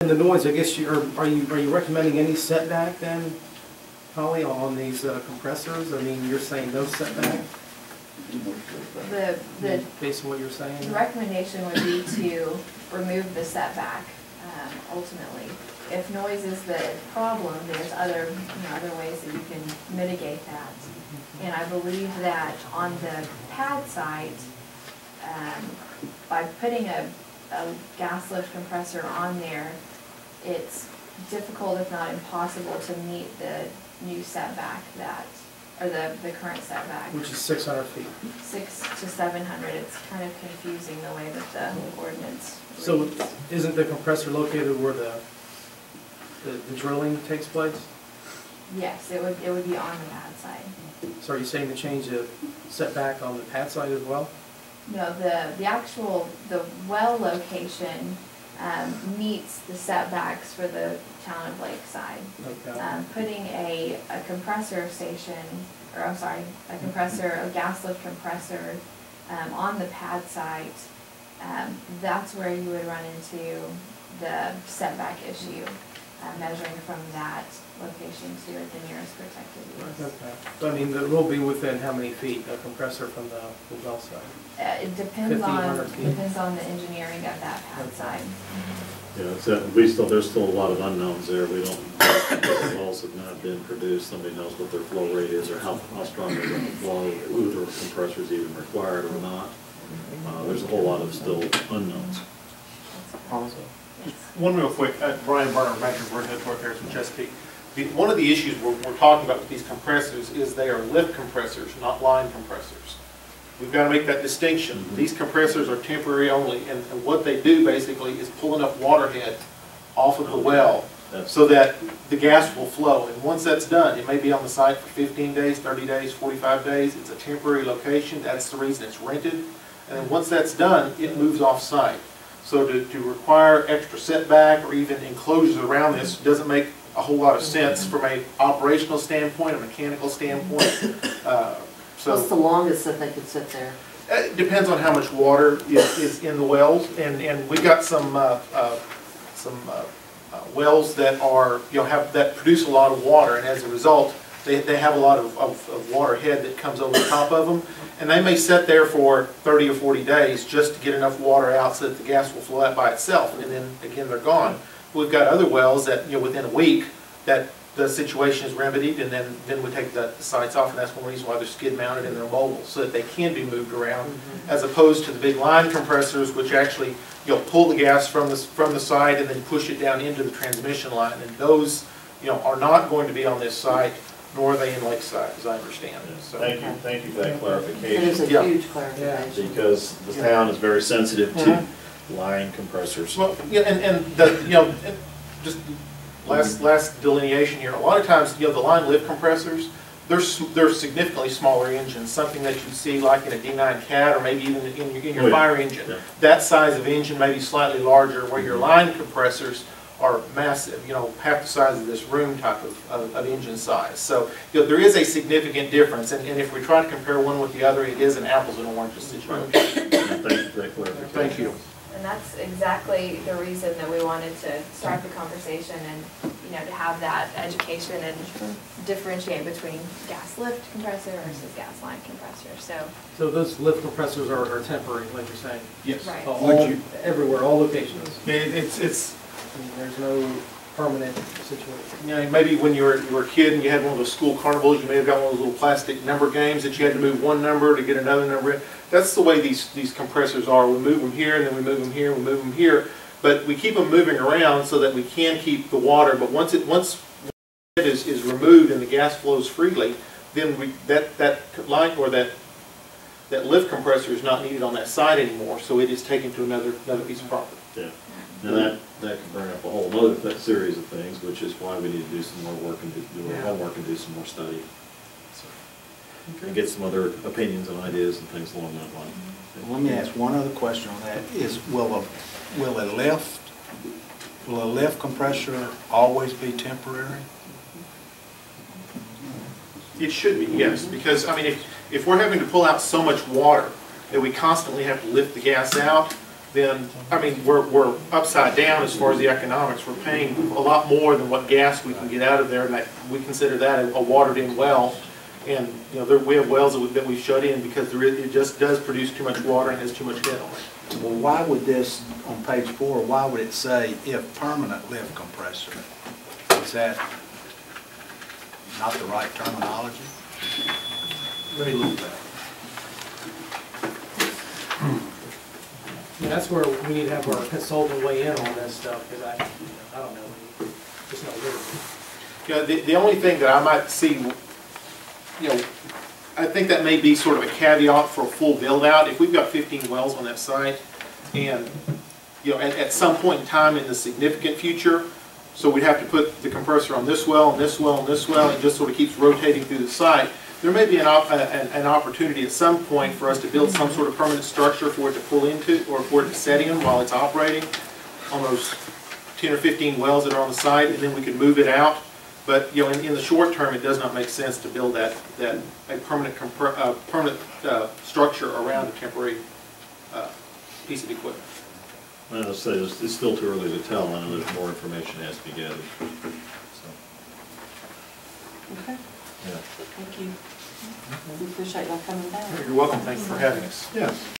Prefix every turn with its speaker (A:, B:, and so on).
A: And the noise, I guess, are you recommending any setback then, Holly, on these compressors? I mean, you're saying no setback? Based on what you're saying?
B: The recommendation would be to remove the setback, ultimately. If noise is the problem, there's other ways that you can mitigate that. And I believe that on the pad site, by putting a gas lift compressor on there, it's difficult, if not impossible, to meet the new setback or the current setback.
A: Which is 600 feet.
B: 600 to 700. It's kind of confusing the way that the ordinance reads.
A: So isn't the compressor located where the drilling takes place?
B: Yes, it would be on the pad side.
A: So are you saying to change the setback on the pad side as well?
B: No, the well location meets the setbacks for the town of Lakeside.
A: Okay.
B: Putting a compressor station, or I'm sorry, a gas lift compressor on the pad site, that's where you would run into the setback issue, measuring from that location to the nearest protected use.
A: Okay. So, I mean, it will be within how many feet, a compressor from the well side?
B: It depends on the engineering of that pad side.
C: Yeah, there's still a lot of unknowns there. We don't, the wells have not been produced. Somebody knows what their flow rate is or how strong they're going to flow, whether compressor is even required or not. There's a whole lot of still unknowns.
A: Also.
D: One real quick, Brian Barner, Manager of Head Repairs from Chesapeake. One of the issues we're talking about with these compressors is they are lift compressors, not line compressors. We've got to make that distinction. These compressors are temporary only, and what they do basically is pull enough water head off of the well so that the gas will flow. And once that's done, it may be on the site for 15 days, 30 days, 45 days. It's a temporary location. That's the reason it's rented. And then once that's done, it moves off site. So to require extra setback or even enclosures around this doesn't make a whole lot of sense from an operational standpoint, a mechanical standpoint.
E: What's the longest that they could sit there?
D: It depends on how much water is in the wells, and we've got some wells that are that produce a lot of water, and as a result, they have a lot of water head that comes over the top of them, and they may sit there for 30 or 40 days just to get enough water out so that the gas will flow out by itself, and then again they're gone. We've got other wells that within a week that the situation is remedied, and then we take the sites off, and that's one reason why they're skid mounted and they're mobile, so that they can be moved around, as opposed to the big line compressors, which actually pull the gas from the site and then push it down into the transmission line, and those are not going to be on this site, nor are they in Lakeside, as I understand it. So.
C: Thank you for that clarification.
E: It is a huge clarification.
C: Because the town is very sensitive to line compressors.
D: Well, just last delineation here. A lot of times, the line lift compressors, they're significantly smaller engines, something that you see like in a D9 Cat or maybe even in your fire engine. Yeah. That size of engine may be slightly larger, where your line compressors are massive, half the size of this room type of engine size. So there is a significant difference, and if we try to compare one with the other, it is an apples and oranges situation.
C: Thank you for that clarification.
D: Thank you.
B: And that's exactly the reason that we wanted to start the conversation, and to have that education and differentiate between gas lift compressor versus gas line compressor.
A: So those lift compressors are temporary, like you're saying.
D: Yes.
B: Right.
A: Everywhere, all locations.
D: It's
A: there's no permanent situation.
D: Maybe when you were a kid and you had one of those school carnivals, you may have got one of those little plastic number games that you had to move one number to get another number. That's the way these compressors are. We move them here, and then we move them here, and we move them here. But we keep them moving around so that we can keep the water. But once it is removed and the gas flows freely, then that line or that lift compressor is not needed on that site anymore. So it is taken to another piece of property.
C: Yeah. And that can bring up a whole other series of things, which is why we need to do some more work and do our homework and do some more study. And get some other opinions and ideas and things along that line.
F: Let me ask one other question on that. Will a lift compressor always be temporary?
D: It should be, yes, because if we're having to pull out so much water that we constantly have to lift the gas out, then, I mean, we're upside down as far as the economics. We're paying a lot more than what gas we can get out of there, and that, we consider that a watered-in well. And, you know, we have wells that we've shut in because it just does produce too much water and has too much head on it.
F: Well, why would this, on page 4, why would it say if permanent lift compressor? Is that not the right terminology?
D: Let me look at that.
A: Yeah, that's where we need to have our consultant weigh in on this stuff, because I don't know, just not really.
D: You know, the only thing that I might see, you know, I think that may be sort of a caveat for a full build-out. If we've got 15 wells on that site, and, you know, at some point in time in the significant future, so we'd have to put the compressor on this well, and this well, and this well, and it just sort of keeps rotating through the site. There may be an opportunity at some point for us to build some sort of permanent structure for it to pull into, or for it to set in while it's operating on those 10 or 15 wells that are on the site, and then we could move it out. But, you know, in the short term, it does not make sense to build a permanent structure around a temporary piece of equipment.
C: I'll say it's still too early to tell, and there's more information has to be gathered. So,
E: Okay,
C: yeah.
E: thank you. We appreciate y'all coming down.
D: You're welcome. Thanks for having us.
C: Yeah.